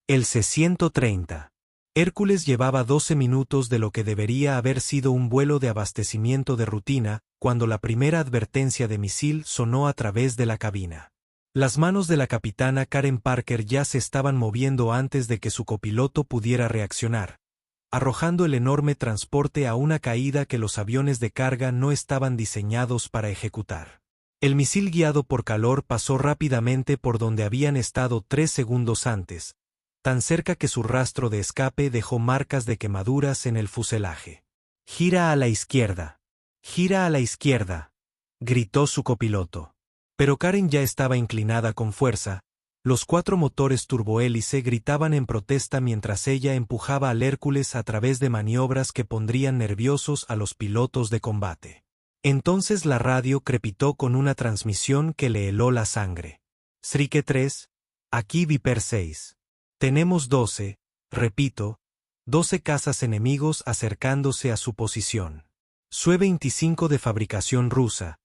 El C-130. Hércules llevaba 12 minutos de lo que debería haber sido un vuelo de abastecimiento de rutina, cuando la primera advertencia de misil sonó a través de la cabina. Las manos de la capitana Karen Parker ya se estaban moviendo antes de que su copiloto pudiera reaccionar, arrojando el enorme transporte a una caída que los aviones de carga no estaban diseñados para ejecutar. El misil guiado por calor pasó rápidamente por donde habían estado 3 segundos antes, tan cerca que su rastro de escape dejó marcas de quemaduras en el fuselaje. «Gira a la izquierda. Gira a la izquierda», gritó su copiloto. Pero Karen ya estaba inclinada con fuerza. Los 4 motores turbohélice gritaban en protesta mientras ella empujaba al Hércules a través de maniobras que pondrían nerviosos a los pilotos de combate. Entonces la radio crepitó con una transmisión que le heló la sangre. «Shrike 3, aquí Viper 6. Tenemos 12, repito, 12 cazas enemigos acercándose a su posición. Su-25 de fabricación rusa.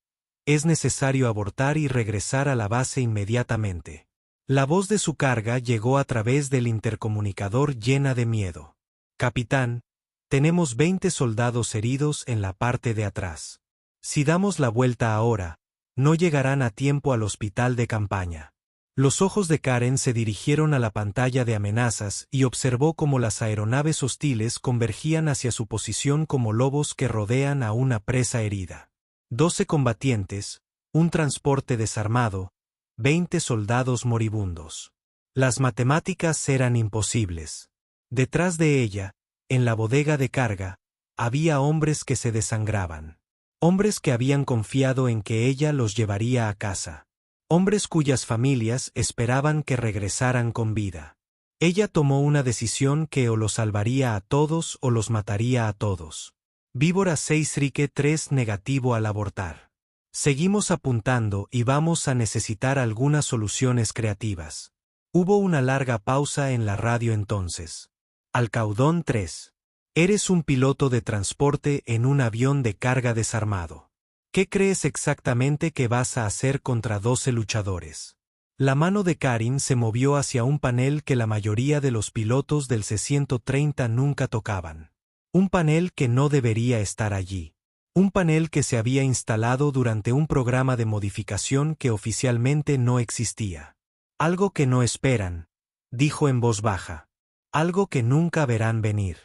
Es necesario abortar y regresar a la base inmediatamente». La voz de su carga llegó a través del intercomunicador llena de miedo. «Capitán, tenemos 20 soldados heridos en la parte de atrás. Si damos la vuelta ahora, no llegarán a tiempo al hospital de campaña». Los ojos de Karen se dirigieron a la pantalla de amenazas y observó cómo las aeronaves hostiles convergían hacia su posición como lobos que rodean a una presa herida. 12 combatientes, un transporte desarmado, 20 soldados moribundos. Las matemáticas eran imposibles. Detrás de ella, en la bodega de carga, había hombres que se desangraban. Hombres que habían confiado en que ella los llevaría a casa. Hombres cuyas familias esperaban que regresaran con vida. Ella tomó una decisión que o los salvaría a todos o los mataría a todos. Víbora 6 Shrike 3 negativo al abortar. Seguimos apuntando y vamos a necesitar algunas soluciones creativas. Hubo una larga pausa en la radio entonces. Alcaudón 3. Eres un piloto de transporte en un avión de carga desarmado. ¿Qué crees exactamente que vas a hacer contra 12 luchadores? La mano de Karen se movió hacia un panel que la mayoría de los pilotos del C-130 nunca tocaban. Un panel que no debería estar allí. Un panel que se había instalado durante un programa de modificación que oficialmente no existía. «Algo que no esperan», dijo en voz baja. «Algo que nunca verán venir».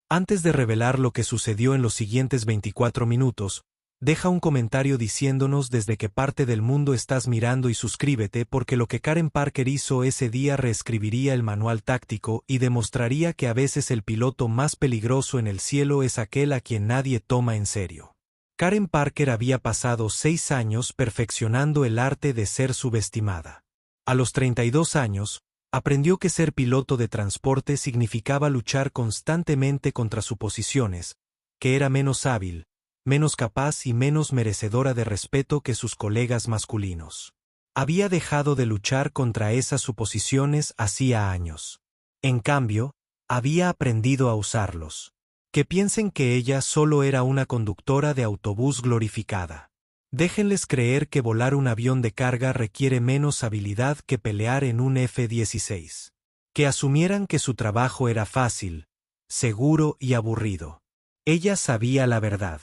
Antes de revelar lo que sucedió en los siguientes 24 minutos, deja un comentario diciéndonos desde qué parte del mundo estás mirando y suscríbete porque lo que Karen Parker hizo ese día reescribiría el manual táctico y demostraría que a veces el piloto más peligroso en el cielo es aquel a quien nadie toma en serio. Karen Parker había pasado 6 años perfeccionando el arte de ser subestimada. A los 32 años, aprendió que ser piloto de transporte significaba luchar constantemente contra suposiciones, que era menos hábil, menos capaz y menos merecedora de respeto que sus colegas masculinos. Había dejado de luchar contra esas suposiciones hacía años. En cambio, había aprendido a usarlos. Que piensen que ella solo era una conductora de autobús glorificada. Déjenles creer que volar un avión de carga requiere menos habilidad que pelear en un F-16. Que asumieran que su trabajo era fácil, seguro y aburrido. Ella sabía la verdad.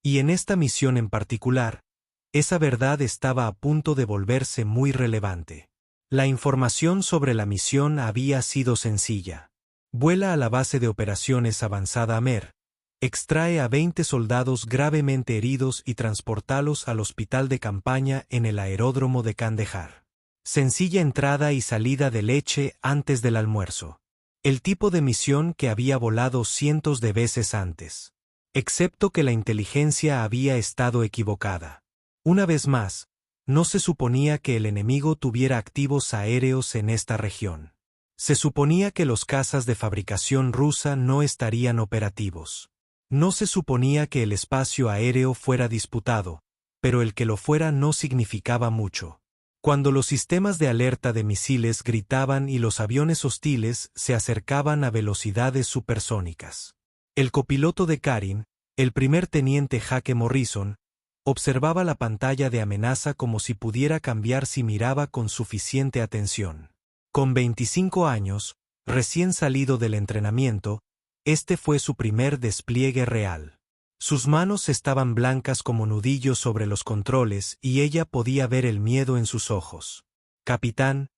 Y en esta misión en particular, esa verdad estaba a punto de volverse muy relevante. La información sobre la misión había sido sencilla. Vuela a la base de operaciones avanzada Amer, extrae a 20 soldados gravemente heridos y transportalos al hospital de campaña en el aeródromo de Kandahar. Sencilla entrada y salida de leche antes del almuerzo. El tipo de misión que había volado cientos de veces antes. Excepto que la inteligencia había estado equivocada. Una vez más, no se suponía que el enemigo tuviera activos aéreos en esta región. Se suponía que los cazas de fabricación rusa no estarían operativos. No se suponía que el espacio aéreo fuera disputado, pero el que lo fuera no significaba mucho. Cuando los sistemas de alerta de misiles gritaban y los aviones hostiles se acercaban a velocidades supersónicas. El copiloto de Karen, el primer teniente Jake Morrison, observaba la pantalla de amenaza como si pudiera cambiar si miraba con suficiente atención. Con 25 años, Recién salido del entrenamiento, este fue su primer despliegue real. Sus manos estaban blancas como nudillos sobre los controles y ella podía ver el miedo en sus ojos. «Capitán»,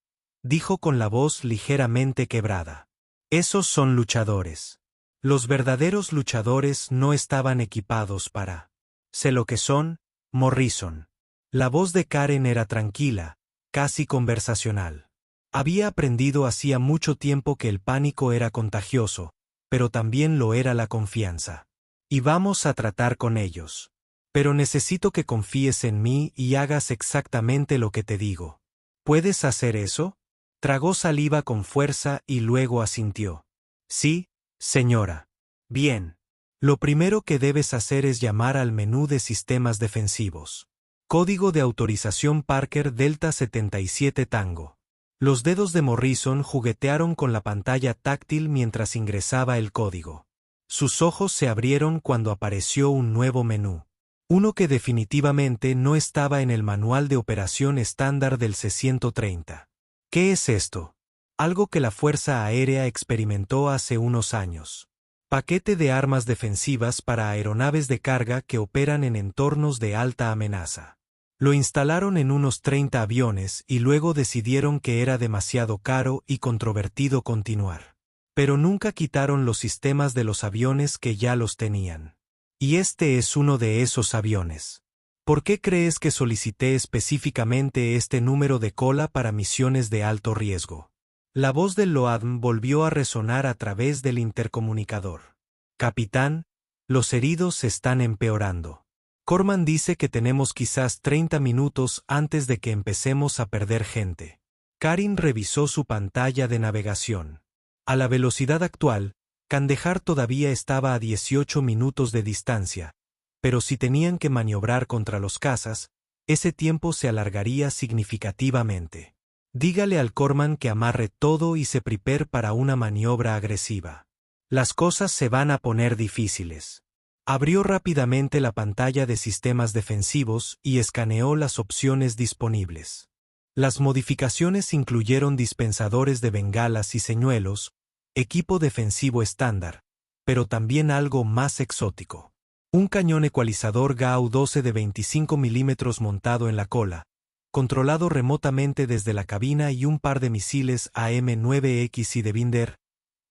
dijo con la voz ligeramente quebrada. «Esos son luchadores. Los verdaderos luchadores no estaban equipados para. Sé lo que son, Morrison». La voz de Karen era tranquila, casi conversacional. Había aprendido hacía mucho tiempo que el pánico era contagioso, pero también lo era la confianza. «Y vamos a tratar con ellos. Pero necesito que confíes en mí y hagas exactamente lo que te digo. ¿Puedes hacer eso?» Tragó saliva con fuerza y luego asintió. «Sí, señora». «Bien. Lo primero que debes hacer es llamar al menú de sistemas defensivos. Código de autorización Parker Delta 77 Tango». Los dedos de Morrison juguetearon con la pantalla táctil mientras ingresaba el código. Sus ojos se abrieron cuando apareció un nuevo menú. Uno que definitivamente no estaba en el manual de operación estándar del C-130. ¿Qué es esto? Algo que la Fuerza Aérea experimentó hace unos años. Paquete de armas defensivas para aeronaves de carga que operan en entornos de alta amenaza. Lo instalaron en unos 30 aviones y luego decidieron que era demasiado caro y controvertido continuar. Pero nunca quitaron los sistemas de los aviones que ya los tenían. Y este es uno de esos aviones. ¿Por qué crees que solicité específicamente este número de cola para misiones de alto riesgo? La voz del LOADM volvió a resonar a través del intercomunicador. «Capitán, los heridos están empeorando. Corman dice que tenemos quizás 30 minutos antes de que empecemos a perder gente». Karin revisó su pantalla de navegación. A la velocidad actual, Kandahar todavía estaba a 18 minutos de distancia, pero si tenían que maniobrar contra los cazas, ese tiempo se alargaría significativamente. «Dígale al Corman que amarre todo y se prepare para una maniobra agresiva. Las cosas se van a poner difíciles». Abrió rápidamente la pantalla de sistemas defensivos y escaneó las opciones disponibles. Las modificaciones incluyeron dispensadores de bengalas y señuelos, equipo defensivo estándar, pero también algo más exótico. Un cañón ecualizador GAU-12 de 25 mm montado en la cola, controlado remotamente desde la cabina y un par de misiles AM-9X y de Binder,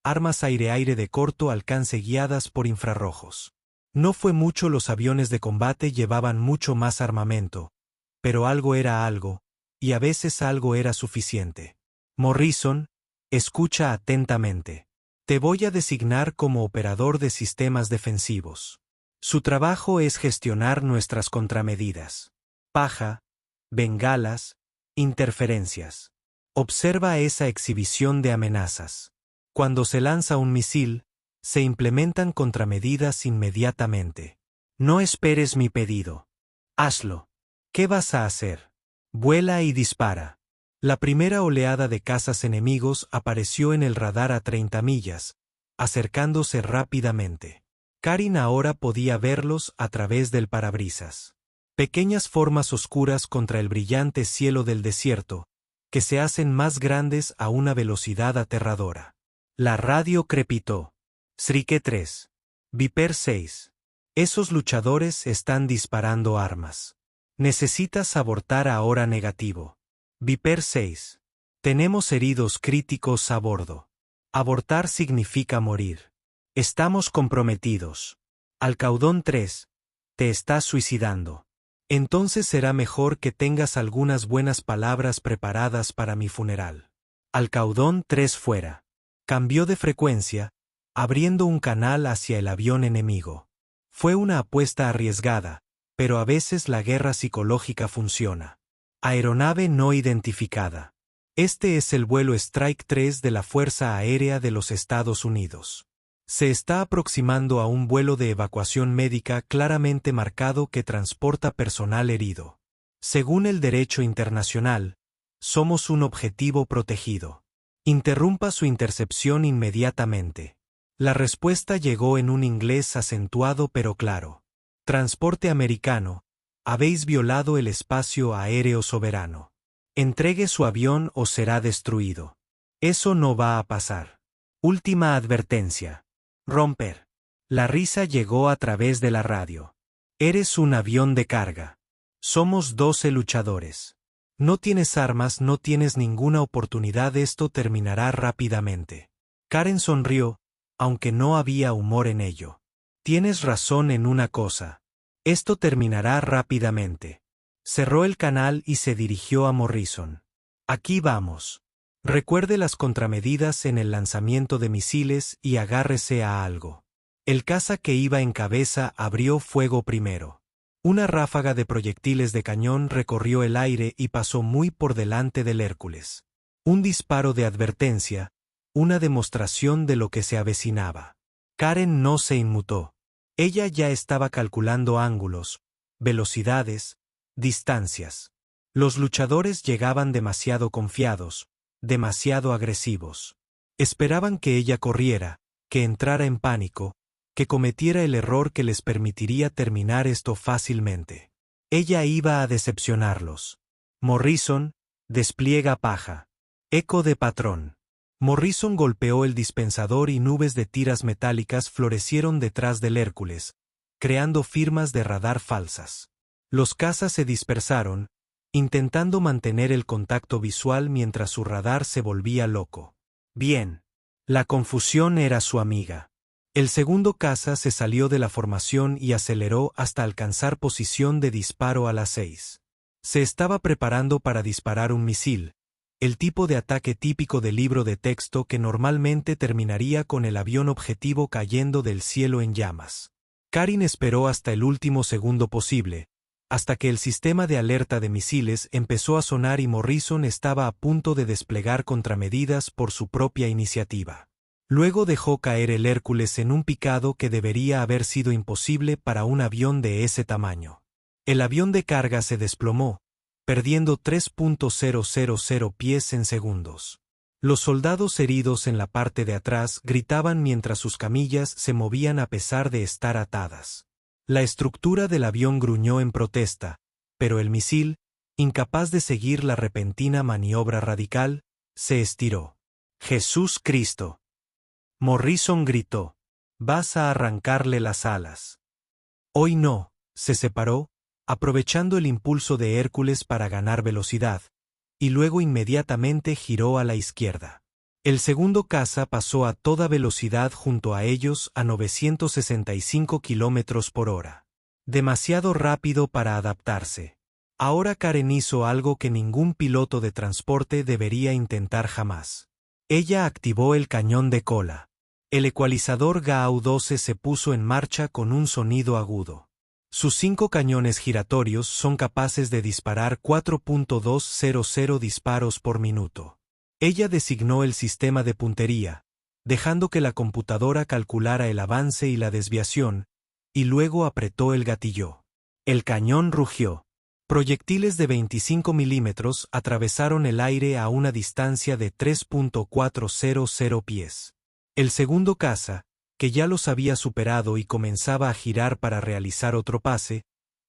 armas aire-aire de corto alcance guiadas por infrarrojos. No fue mucho, los aviones de combate llevaban mucho más armamento, pero algo era algo, y a veces algo era suficiente. «Morrison, escucha atentamente. Te voy a designar como operador de sistemas defensivos. Su trabajo es gestionar nuestras contramedidas. Paja, bengalas, interferencias. Observa esa exhibición de amenazas. Cuando se lanza un misil, se implementan contramedidas inmediatamente. No esperes mi pedido. Hazlo. ¿Qué vas a hacer? Vuela y dispara». La primera oleada de cazas enemigos apareció en el radar a 30 millas, acercándose rápidamente. Karin ahora podía verlos a través del parabrisas. Pequeñas formas oscuras contra el brillante cielo del desierto, que se hacen más grandes a una velocidad aterradora. La radio crepitó. «Srike 3. Viper 6. Esos luchadores están disparando armas. Necesitas abortar ahora negativo. Viper 6. Tenemos heridos críticos a bordo. Abortar significa morir. Estamos comprometidos. Alcaudón 3. Te estás suicidando. Entonces será mejor que tengas algunas buenas palabras preparadas para mi funeral». Alcaudón 3 fuera. Cambió de frecuencia, abriendo un canal hacia el avión enemigo. Fue una apuesta arriesgada, pero a veces la guerra psicológica funciona. Aeronave no identificada. Este es el vuelo Strike 3 de la Fuerza Aérea de los Estados Unidos. Se está aproximando a un vuelo de evacuación médica claramente marcado que transporta personal herido. Según el derecho internacional, somos un objetivo protegido. Interrumpa su intercepción inmediatamente. La respuesta llegó en un inglés acentuado pero claro. Transporte americano, habéis violado el espacio aéreo soberano. Entregue su avión o será destruido. Eso no va a pasar. Última advertencia. Romper. La risa llegó a través de la radio. Eres un avión de carga. Somos 12 luchadores. No tienes armas, no tienes ninguna oportunidad, esto terminará rápidamente. Karen sonrió, aunque no había humor en ello. Tienes razón en una cosa. Esto terminará rápidamente. Cerró el canal y se dirigió a Morrison. Aquí vamos. Recuerde las contramedidas en el lanzamiento de misiles y agárrese a algo. El caza que iba en cabeza abrió fuego primero. Una ráfaga de proyectiles de cañón recorrió el aire y pasó muy por delante del Hércules. Un disparo de advertencia, una demostración de lo que se avecinaba. Karen no se inmutó. Ella ya estaba calculando ángulos, velocidades, distancias. Los luchadores llegaban demasiado confiados, demasiado agresivos. Esperaban que ella corriera, que entrara en pánico, que cometiera el error que les permitiría terminar esto fácilmente. Ella iba a decepcionarlos. Morrison, despliega paja. Eco de patrón. Morrison golpeó el dispensador y nubes de tiras metálicas florecieron detrás del Hércules, creando firmas de radar falsas. Los cazas se dispersaron, intentando mantener el contacto visual mientras su radar se volvía loco. Bien. La confusión era su amiga. El segundo caza se salió de la formación y aceleró hasta alcanzar posición de disparo a las 6. Se estaba preparando para disparar un misil, el tipo de ataque típico del libro de texto que normalmente terminaría con el avión objetivo cayendo del cielo en llamas. Karen esperó hasta el último segundo posible, hasta que el sistema de alerta de misiles empezó a sonar y Morrison estaba a punto de desplegar contramedidas por su propia iniciativa. Luego dejó caer el Hércules en un picado que debería haber sido imposible para un avión de ese tamaño. El avión de carga se desplomó, perdiendo 3.000 pies en segundos. Los soldados heridos en la parte de atrás gritaban mientras sus camillas se movían a pesar de estar atadas. La estructura del avión gruñó en protesta, pero el misil, incapaz de seguir la repentina maniobra radical, se estiró. ¡Jesús Cristo! Morrison gritó. «Vas a arrancarle las alas». Hoy no, se separó, aprovechando el impulso de Hércules para ganar velocidad, y luego inmediatamente giró a la izquierda. El segundo caza pasó a toda velocidad junto a ellos a 965 kilómetros por hora. Demasiado rápido para adaptarse. Ahora Karen hizo algo que ningún piloto de transporte debería intentar jamás. Ella activó el cañón de cola. El ecualizador GAU-12 se puso en marcha con un sonido agudo. Sus 5 cañones giratorios son capaces de disparar 4.200 disparos por minuto. Ella designó el sistema de puntería, dejando que la computadora calculara el avance y la desviación, y luego apretó el gatillo. El cañón rugió. Proyectiles de 25 milímetros atravesaron el aire a una distancia de 3.400 pies. El segundo caza, que ya los había superado y comenzaba a girar para realizar otro pase,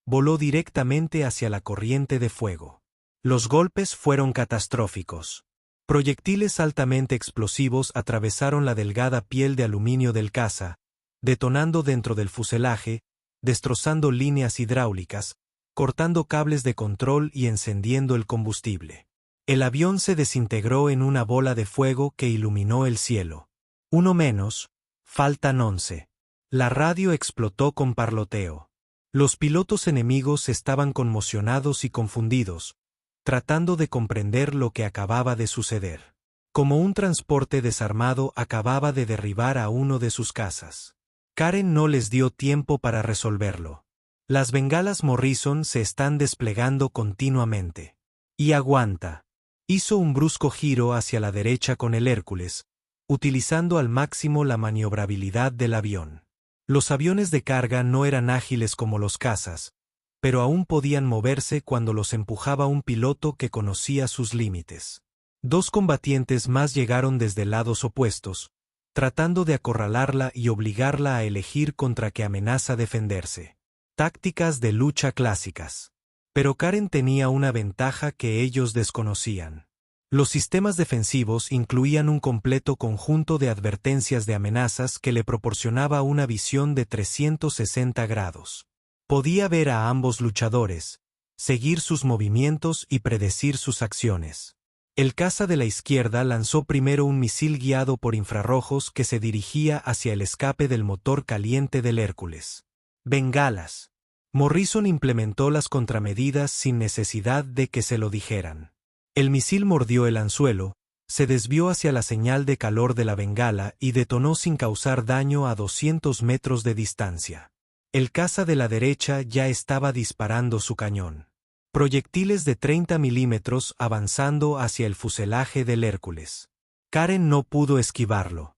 voló directamente hacia la corriente de fuego. Los golpes fueron catastróficos. Proyectiles altamente explosivos atravesaron la delgada piel de aluminio del caza, detonando dentro del fuselaje, destrozando líneas hidráulicas, cortando cables de control y encendiendo el combustible. El avión se desintegró en una bola de fuego que iluminó el cielo. Uno menos, faltan 11. La radio explotó con parloteo. Los pilotos enemigos estaban conmocionados y confundidos, tratando de comprender lo que acababa de suceder. Como un transporte desarmado acababa de derribar a uno de sus cazas. Karen no les dio tiempo para resolverlo. Las bengalas Morrison se están desplegando continuamente. Y aguanta. Hizo un brusco giro hacia la derecha con el Hércules, utilizando al máximo la maniobrabilidad del avión. Los aviones de carga no eran ágiles como los cazas, pero aún podían moverse cuando los empujaba un piloto que conocía sus límites. 2 combatientes más llegaron desde lados opuestos, tratando de acorralarla y obligarla a elegir contra qué amenaza defenderse. Tácticas de lucha clásicas. Pero Karen tenía una ventaja que ellos desconocían. Los sistemas defensivos incluían un completo conjunto de advertencias de amenazas que le proporcionaba una visión de 360 grados. Podía ver a ambos luchadores, seguir sus movimientos y predecir sus acciones. El caza de la izquierda lanzó primero un misil guiado por infrarrojos que se dirigía hacia el escape del motor caliente del Hércules. Bengalas. Morrison implementó las contramedidas sin necesidad de que se lo dijeran. El misil mordió el anzuelo, se desvió hacia la señal de calor de la bengala y detonó sin causar daño a 200 metros de distancia. El caza de la derecha ya estaba disparando su cañón. Proyectiles de 30 milímetros avanzando hacia el fuselaje del Hércules. Karen no pudo esquivarlo.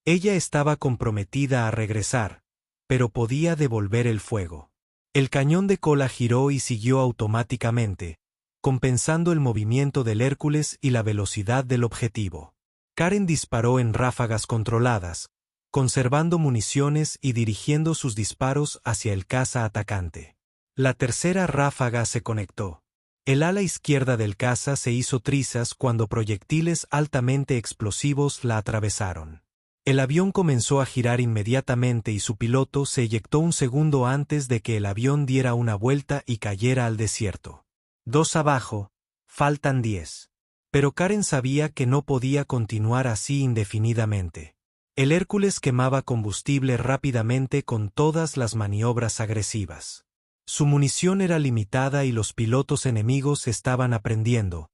Ella estaba comprometida a regresar, pero podía devolver el fuego. El cañón de cola giró y siguió automáticamente, compensando el movimiento del Hércules y la velocidad del objetivo. Karen disparó en ráfagas controladas, conservando municiones y dirigiendo sus disparos hacia el caza atacante. La tercera ráfaga se conectó. El ala izquierda del caza se hizo trizas cuando proyectiles altamente explosivos la atravesaron. El avión comenzó a girar inmediatamente y su piloto se eyectó un segundo antes de que el avión diera una vuelta y cayera al desierto. 2 abajo, faltan 10. Pero Karen sabía que no podía continuar así indefinidamente. El Hércules quemaba combustible rápidamente con todas las maniobras agresivas. Su munición era limitada y los pilotos enemigos estaban aprendiendo,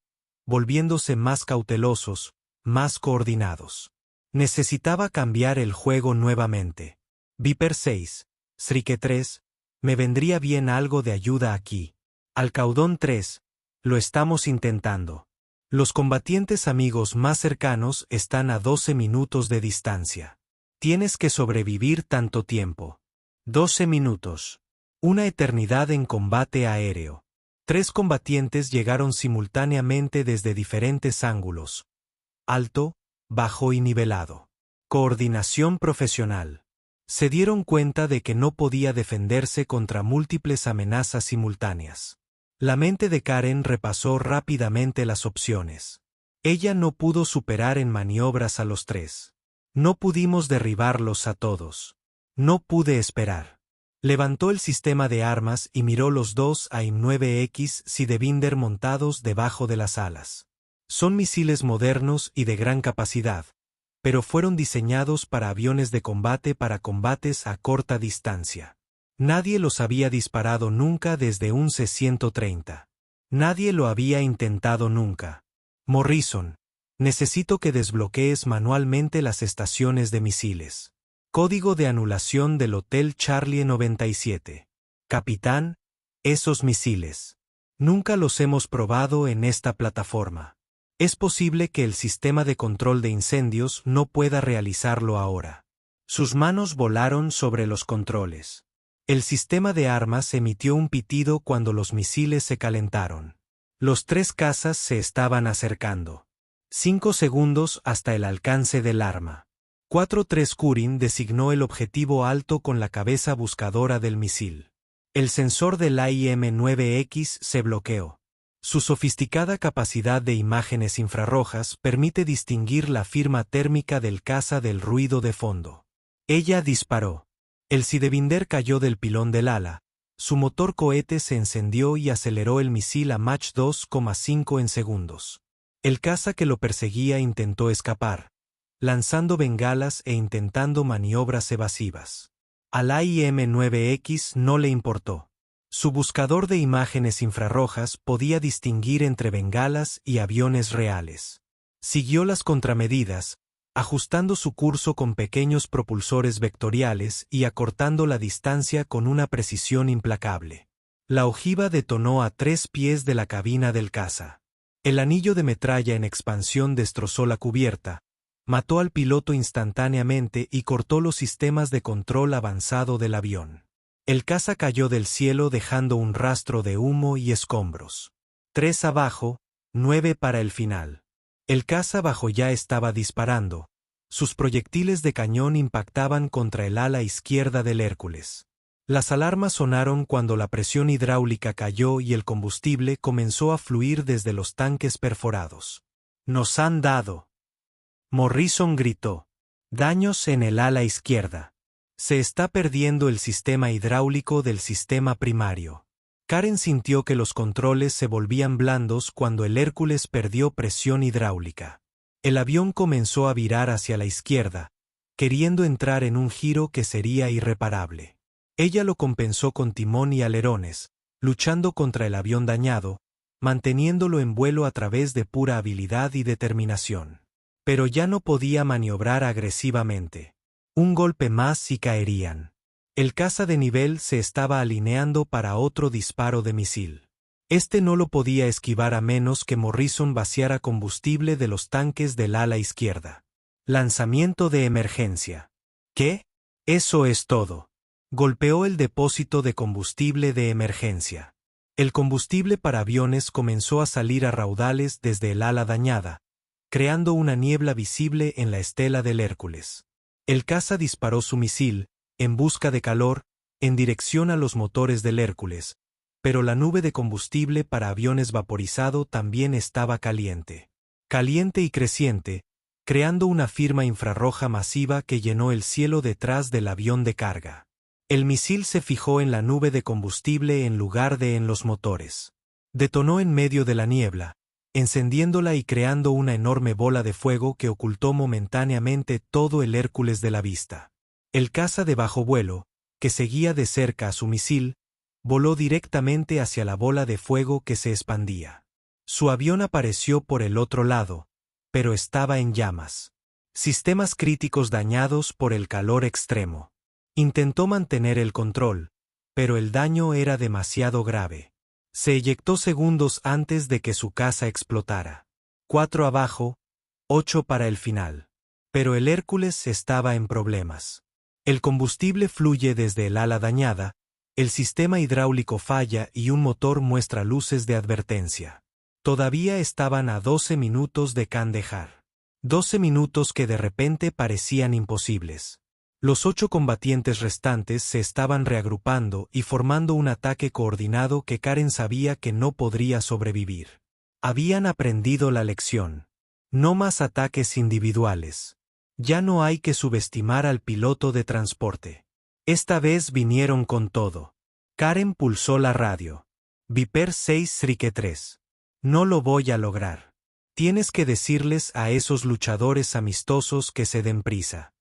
volviéndose más cautelosos, más coordinados. Necesitaba cambiar el juego nuevamente. Viper 6, Shrike 3, me vendría bien algo de ayuda aquí. Alcaudón 3, lo estamos intentando. Los combatientes amigos más cercanos están a 12 minutos de distancia. Tienes que sobrevivir tanto tiempo. 12 minutos. Una eternidad en combate aéreo. 3 combatientes llegaron simultáneamente desde diferentes ángulos. Alto, bajo y nivelado. Coordinación profesional. Se dieron cuenta de que no podía defenderse contra múltiples amenazas simultáneas. La mente de Karen repasó rápidamente las opciones. Ella no pudo superar en maniobras a los 3. No pudimos derribarlos a todos. No pude esperar. Levantó el sistema de armas y miró los 2 AIM-9X Sidewinder montados debajo de las alas. Son misiles modernos y de gran capacidad, pero fueron diseñados para aviones de combate para combates a corta distancia. Nadie los había disparado nunca desde un C-130. Nadie lo había intentado nunca. Morrison, necesito que desbloquees manualmente las estaciones de misiles. Código de anulación del Hotel Charlie 97. Capitán, esos misiles. Nunca los hemos probado en esta plataforma. Es posible que el sistema de control de incendios no pueda realizarlo ahora. Sus manos volaron sobre los controles. El sistema de armas emitió un pitido cuando los misiles se calentaron. Los 3 cazas se estaban acercando. 5 segundos hasta el alcance del arma. 4-3 Kurin designó el objetivo alto con la cabeza buscadora del misil. El sensor del AIM-9X se bloqueó. Su sofisticada capacidad de imágenes infrarrojas permite distinguir la firma térmica del caza del ruido de fondo. Ella disparó. El Sidewinder cayó del pilón del ala. Su motor cohete se encendió y aceleró el misil a Mach 2,5 en segundos. El caza que lo perseguía intentó escapar, lanzando bengalas e intentando maniobras evasivas. Al AIM-9X no le importó. Su buscador de imágenes infrarrojas podía distinguir entre bengalas y aviones reales. Siguió las contramedidas, ajustando su curso con pequeños propulsores vectoriales y acortando la distancia con una precisión implacable. La ojiva detonó a 3 pies de la cabina del caza. El anillo de metralla en expansión destrozó la cubierta, mató al piloto instantáneamente y cortó los sistemas de control avanzado del avión. El caza cayó del cielo dejando un rastro de humo y escombros. 3 abajo, 9 para el final. El caza bajo ya estaba disparando. Sus proyectiles de cañón impactaban contra el ala izquierda del Hércules. Las alarmas sonaron cuando la presión hidráulica cayó y el combustible comenzó a fluir desde los tanques perforados. Nos han dado. Morrison gritó. Daños en el ala izquierda. Se está perdiendo el sistema hidráulico del sistema primario. Karen sintió que los controles se volvían blandos cuando el Hércules perdió presión hidráulica. El avión comenzó a virar hacia la izquierda, queriendo entrar en un giro que sería irreparable. Ella lo compensó con timón y alerones, luchando contra el avión dañado, manteniéndolo en vuelo a través de pura habilidad y determinación. Pero ya no podía maniobrar agresivamente. Un golpe más y caerían. El caza de nivel se estaba alineando para otro disparo de misil. Este no lo podía esquivar a menos que Morrison vaciara combustible de los tanques del ala izquierda. Lanzamiento de emergencia. ¿Qué? Eso es todo. Golpeó el depósito de combustible de emergencia. El combustible para aviones comenzó a salir a raudales desde el ala dañada, creando una niebla visible en la estela del Hércules. El caza disparó su misil, en busca de calor, en dirección a los motores del Hércules, pero la nube de combustible para aviones vaporizado también estaba caliente. Caliente y creciente, creando una firma infrarroja masiva que llenó el cielo detrás del avión de carga. El misil se fijó en la nube de combustible en lugar de en los motores. Detonó en medio de la niebla, encendiéndola y creando una enorme bola de fuego que ocultó momentáneamente todo el Hércules de la vista. El caza de bajo vuelo, que seguía de cerca a su misil, voló directamente hacia la bola de fuego que se expandía. Su avión apareció por el otro lado, pero estaba en llamas. Sistemas críticos dañados por el calor extremo. Intentó mantener el control, pero el daño era demasiado grave. Se eyectó segundos antes de que su caza explotara. 4 abajo, 8 para el final. Pero el Hércules estaba en problemas. El combustible fluye desde el ala dañada, el sistema hidráulico falla y un motor muestra luces de advertencia. Todavía estaban a 12 minutos de Kandahar. 12 minutos que de repente parecían imposibles. Los 8 combatientes restantes se estaban reagrupando y formando un ataque coordinado que Karen sabía que no podría sobrevivir. Habían aprendido la lección. No más ataques individuales. Ya no hay que subestimar al piloto de transporte. Esta vez vinieron con todo. Karen pulsó la radio. Viper 6 Shrike 3. No lo voy a lograr. Tienes que decirles a esos luchadores amistosos que se den prisa.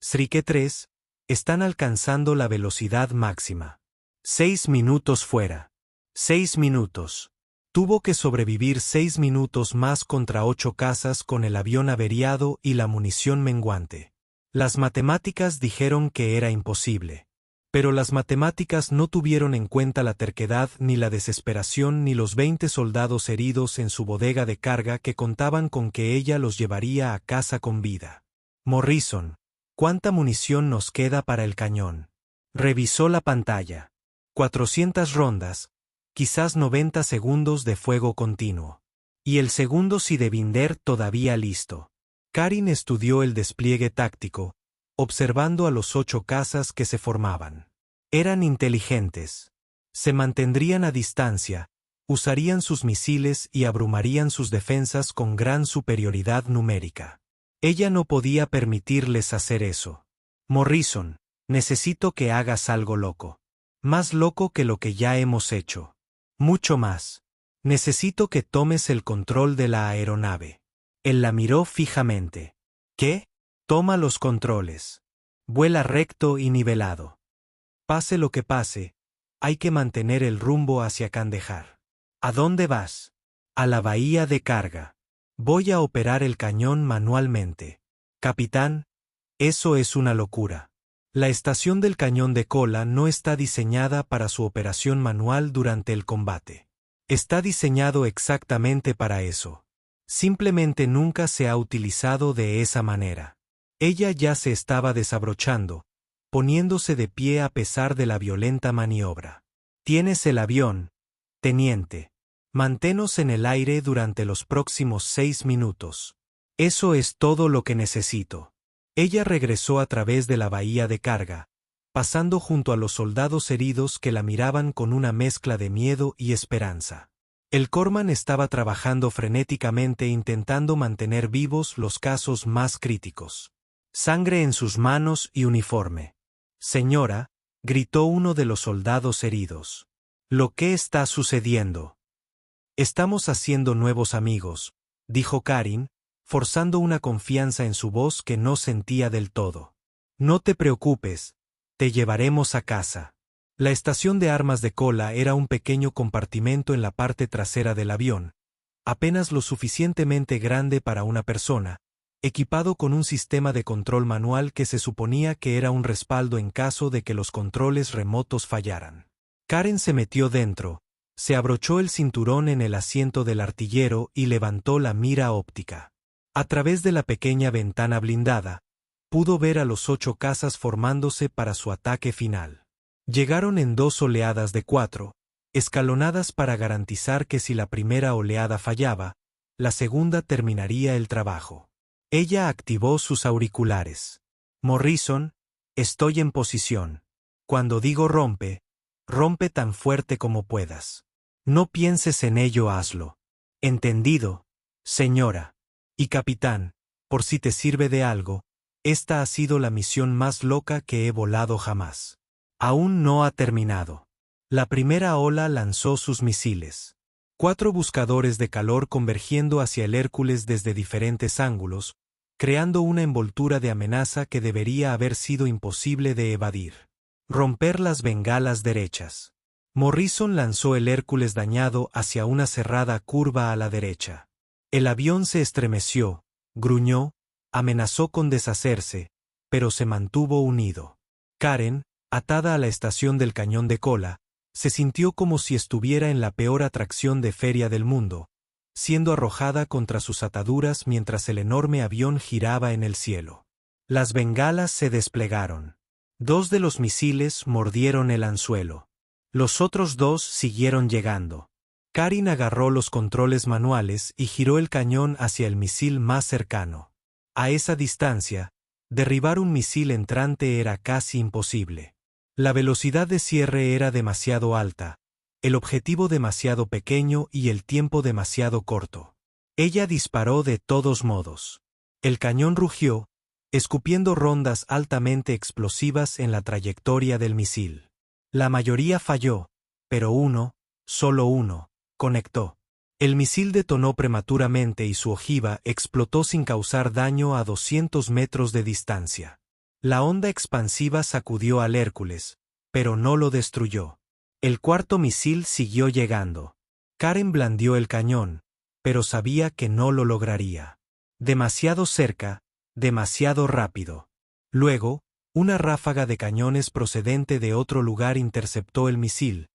Shrike 3, están alcanzando la velocidad máxima. 6 minutos fuera. 6 minutos. Tuvo que sobrevivir 6 minutos más contra 8 cazas con el avión averiado y la munición menguante. Las matemáticas dijeron que era imposible. Pero las matemáticas no tuvieron en cuenta la terquedad ni la desesperación ni los 20 soldados heridos en su bodega de carga que contaban con que ella los llevaría a casa con vida. Morrison. ¿Cuánta munición nos queda para el cañón? Revisó la pantalla. 400 rondas, quizás 90 segundos de fuego continuo. Y el segundo Sidewinder todavía listo. Karen estudió el despliegue táctico, observando a los 8 cazas que se formaban. Eran inteligentes. Se mantendrían a distancia, usarían sus misiles y abrumarían sus defensas con gran superioridad numérica. Ella no podía permitirles hacer eso. Morrison, necesito que hagas algo loco. Más loco que lo que ya hemos hecho. Mucho más. Necesito que tomes el control de la aeronave. Él la miró fijamente. ¿Qué? Toma los controles. Vuela recto y nivelado. Pase lo que pase, hay que mantener el rumbo hacia Kandahar. ¿A dónde vas? A la bahía de carga. Voy a operar el cañón manualmente. Capitán, eso es una locura. La estación del cañón de cola no está diseñada para su operación manual durante el combate. Está diseñado exactamente para eso. Simplemente nunca se ha utilizado de esa manera. Ella ya se estaba desabrochando, poniéndose de pie a pesar de la violenta maniobra. Tienes el avión, teniente. Manténos en el aire durante los próximos 6 minutos. Eso es todo lo que necesito. Ella regresó a través de la bahía de carga, pasando junto a los soldados heridos que la miraban con una mezcla de miedo y esperanza. El Corman estaba trabajando frenéticamente intentando mantener vivos los casos más críticos. Sangre en sus manos y uniforme. Señora, gritó uno de los soldados heridos. ¿Lo que está sucediendo? Estamos haciendo nuevos amigos, dijo Karin, forzando una confianza en su voz que no sentía del todo. No te preocupes, te llevaremos a casa. La estación de armas de Kola era un pequeño compartimento en la parte trasera del avión, apenas lo suficientemente grande para una persona, equipado con un sistema de control manual que se suponía que era un respaldo en caso de que los controles remotos fallaran. Karen se metió dentro, se abrochó el cinturón en el asiento del artillero y levantó la mira óptica. A través de la pequeña ventana blindada, pudo ver a los 8 cazas formándose para su ataque final. Llegaron en 2 oleadas de 4, escalonadas para garantizar que si la primera oleada fallaba, la segunda terminaría el trabajo. Ella activó sus auriculares. Morrison, estoy en posición. Cuando digo rompe, rompe tan fuerte como puedas. No pienses en ello, hazlo. Entendido, señora. Y capitán, por si te sirve de algo, esta ha sido la misión más loca que he volado jamás. Aún no ha terminado. La primera ola lanzó sus misiles. 4 buscadores de calor convergiendo hacia el Hércules desde diferentes ángulos, creando una envoltura de amenaza que debería haber sido imposible de evadir. Romper las bengalas derechas. Morrison lanzó el Hércules dañado hacia una cerrada curva a la derecha. El avión se estremeció, gruñó, amenazó con deshacerse, pero se mantuvo unido. Karen, atada a la estación del cañón de Kola, se sintió como si estuviera en la peor atracción de feria del mundo, siendo arrojada contra sus ataduras mientras el enorme avión giraba en el cielo. Las bengalas se desplegaron. 2 de los misiles mordieron el anzuelo. Los otros 2 siguieron llegando. Karin agarró los controles manuales y giró el cañón hacia el misil más cercano. A esa distancia, derribar un misil entrante era casi imposible. La velocidad de cierre era demasiado alta, el objetivo demasiado pequeño y el tiempo demasiado corto. Ella disparó de todos modos. El cañón rugió, escupiendo rondas altamente explosivas en la trayectoria del misil. La mayoría falló, pero uno, solo uno, conectó. El misil detonó prematuramente y su ojiva explotó sin causar daño a 200 metros de distancia. La onda expansiva sacudió al Hércules, pero no lo destruyó. El 4.º misil siguió llegando. Karen blandió el cañón, pero sabía que no lo lograría. Demasiado cerca, demasiado rápido. Luego, una ráfaga de cañones procedente de otro lugar interceptó el misil,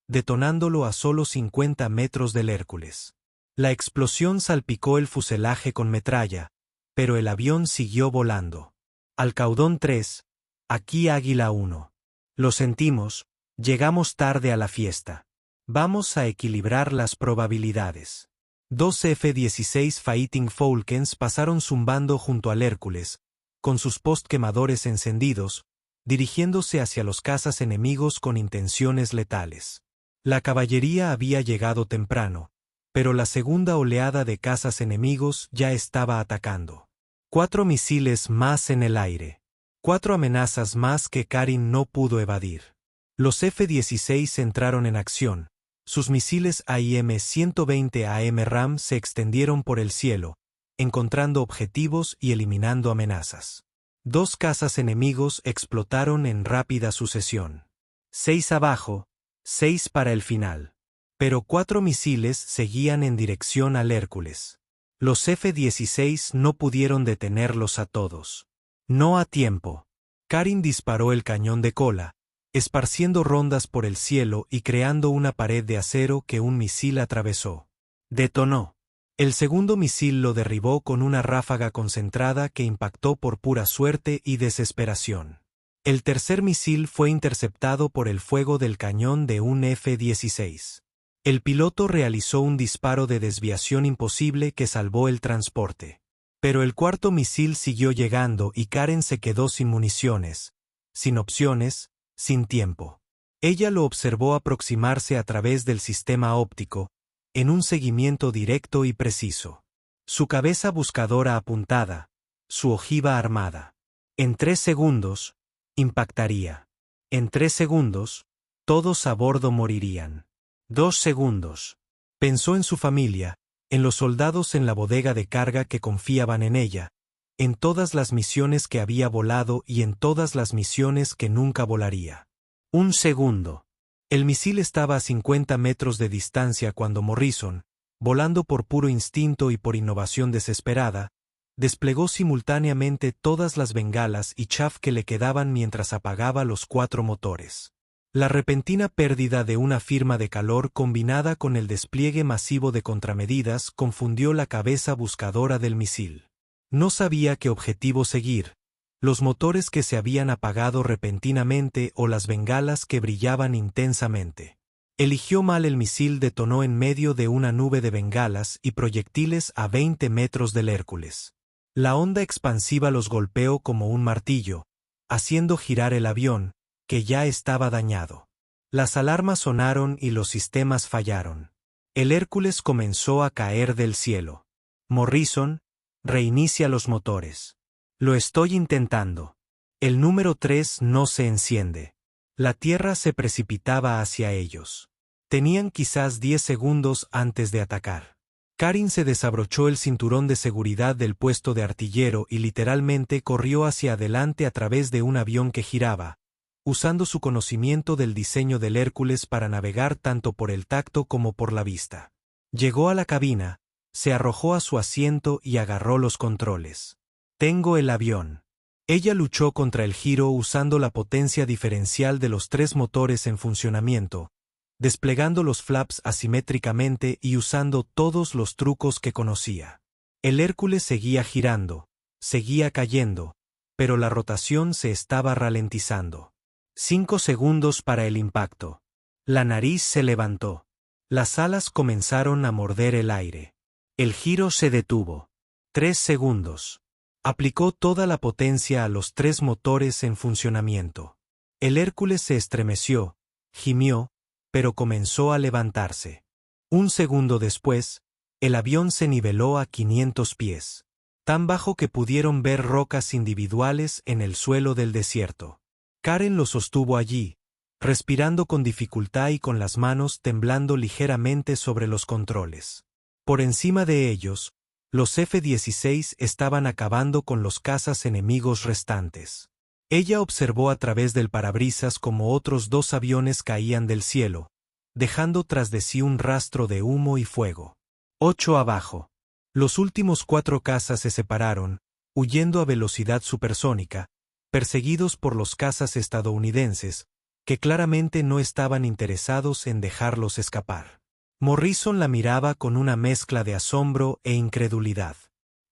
detonándolo a solo 50 metros del Hércules. La explosión salpicó el fuselaje con metralla, pero el avión siguió volando. Alcaudón 3, aquí Águila 1. Lo sentimos, llegamos tarde a la fiesta. Vamos a equilibrar las probabilidades. 2 F-16 Fighting Falcons pasaron zumbando junto al Hércules, con sus postquemadores encendidos, dirigiéndose hacia los cazas enemigos con intenciones letales. La caballería había llegado temprano, pero la segunda oleada de cazas enemigos ya estaba atacando. 4 misiles más en el aire. 4 amenazas más que Karin no pudo evadir. Los F-16 entraron en acción. Sus misiles AIM-120 AMRAAM se extendieron por el cielo, encontrando objetivos y eliminando amenazas. 2 cazas enemigos explotaron en rápida sucesión. 6 abajo, 6 para el final. Pero 4 misiles seguían en dirección al Hércules. Los F-16 no pudieron detenerlos a todos. No a tiempo. Karin disparó el cañón de Kola, esparciendo rondas por el cielo y creando una pared de acero que un misil atravesó. Detonó. El segundo misil lo derribó con una ráfaga concentrada que impactó por pura suerte y desesperación. El tercer misil fue interceptado por el fuego del cañón de un F-16. El piloto realizó un disparo de desviación imposible que salvó el transporte. Pero el cuarto misil siguió llegando y Karen se quedó sin municiones, sin opciones, sin tiempo. Ella lo observó aproximarse a través del sistema óptico, en un seguimiento directo y preciso. Su cabeza buscadora apuntada, su ojiva armada. En 3 segundos, impactaría. En 3 segundos, todos a bordo morirían. 2 segundos. Pensó en su familia, en los soldados en la bodega de carga que confiaban en ella, en todas las misiones que había volado y en todas las misiones que nunca volaría. 1 segundo. El misil estaba a 50 metros de distancia cuando Morrison, volando por puro instinto y por innovación desesperada, desplegó simultáneamente todas las bengalas y chaff que le quedaban mientras apagaba los 4 motores. La repentina pérdida de una firma de calor combinada con el despliegue masivo de contramedidas confundió la cabeza buscadora del misil. No sabía qué objetivo seguir, los motores que se habían apagado repentinamente o las bengalas que brillaban intensamente. Eligió mal, el misil detonó en medio de una nube de bengalas y proyectiles a 20 metros del Hércules. La onda expansiva los golpeó como un martillo, haciendo girar el avión, que ya estaba dañado. Las alarmas sonaron y los sistemas fallaron. El Hércules comenzó a caer del cielo. Morrison, reinicia los motores. Lo estoy intentando. El número 3 no se enciende. La Tierra se precipitaba hacia ellos. Tenían quizás 10 segundos antes de atacar. Karin se desabrochó el cinturón de seguridad del puesto de artillero y literalmente corrió hacia adelante a través de un avión que giraba, usando su conocimiento del diseño del Hércules para navegar tanto por el tacto como por la vista. Llegó a la cabina, se arrojó a su asiento y agarró los controles. Tengo el avión. Ella luchó contra el giro usando la potencia diferencial de los 3 motores en funcionamiento, desplegando los flaps asimétricamente y usando todos los trucos que conocía. El Hércules seguía girando, seguía cayendo, pero la rotación se estaba ralentizando. 5 segundos para el impacto. La nariz se levantó. Las alas comenzaron a morder el aire. El giro se detuvo. 3 segundos. Aplicó toda la potencia a los 3 motores en funcionamiento. El Hércules se estremeció, gimió, pero comenzó a levantarse. 1 segundo después, el avión se niveló a 500 pies, tan bajo que pudieron ver rocas individuales en el suelo del desierto. Karen lo sostuvo allí, respirando con dificultad y con las manos temblando ligeramente sobre los controles. Por encima de ellos, los F-16 estaban acabando con los cazas enemigos restantes. Ella observó a través del parabrisas como otros 2 aviones caían del cielo, dejando tras de sí un rastro de humo y fuego. 8 abajo. Los últimos 4 cazas se separaron, huyendo a velocidad supersónica, perseguidos por los cazas estadounidenses, que claramente no estaban interesados en dejarlos escapar. Morrison la miraba con una mezcla de asombro e incredulidad.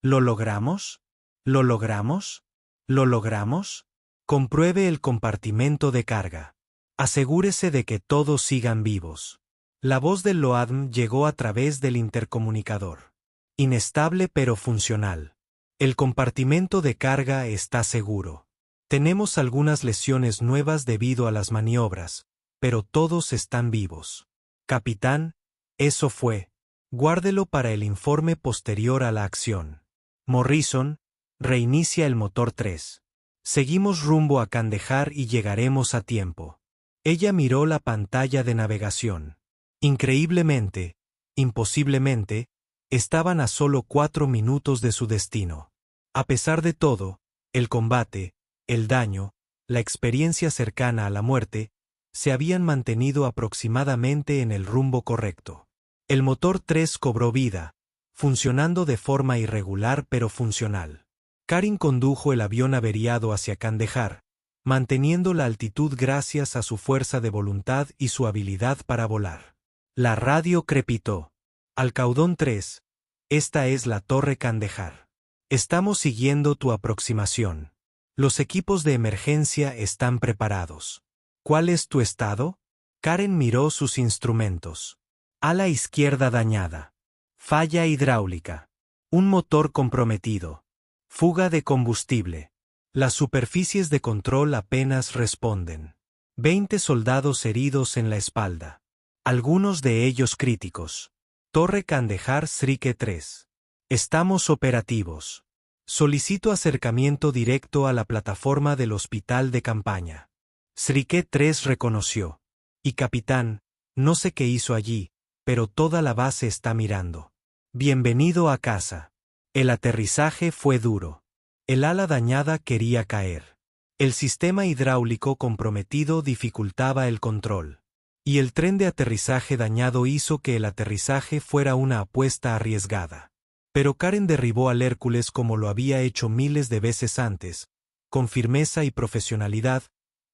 ¿Lo logramos? ¿Lo logramos? ¿Lo logramos? Compruebe el compartimento de carga. Asegúrese de que todos sigan vivos. La voz del LOADM llegó a través del intercomunicador. Inestable pero funcional. El compartimento de carga está seguro. Tenemos algunas lesiones nuevas debido a las maniobras, pero todos están vivos. Capitán, eso fue. Guárdelo para el informe posterior a la acción. Morrison, reinicia el motor 3. Seguimos rumbo a Kandahar y llegaremos a tiempo. Ella miró la pantalla de navegación. Increíblemente, imposiblemente, estaban a solo 4 minutos de su destino. A pesar de todo, el combate, el daño, la experiencia cercana a la muerte, se habían mantenido aproximadamente en el rumbo correcto. El motor 3 cobró vida, funcionando de forma irregular pero funcional. Karin condujo el avión averiado hacia Kandahar, manteniendo la altitud gracias a su fuerza de voluntad y su habilidad para volar. La radio crepitó. Alcaudón 3, esta es la Torre Kandahar. Estamos siguiendo tu aproximación. Los equipos de emergencia están preparados. ¿Cuál es tu estado? Karen miró sus instrumentos. Ala izquierda dañada. Falla hidráulica. Un motor comprometido. Fuga de combustible. Las superficies de control apenas responden. 20 soldados heridos en la espalda. Algunos de ellos críticos. Torre Kandahar Srike 3. Estamos operativos. Solicito acercamiento directo a la plataforma del hospital de campaña. Srike 3 reconoció. Y capitán, no sé qué hizo allí, pero toda la base está mirando. Bienvenido a casa. El aterrizaje fue duro. El ala dañada quería caer. El sistema hidráulico comprometido dificultaba el control. Y el tren de aterrizaje dañado hizo que el aterrizaje fuera una apuesta arriesgada. Pero Karen derribó al Hércules como lo había hecho miles de veces antes, con firmeza y profesionalidad,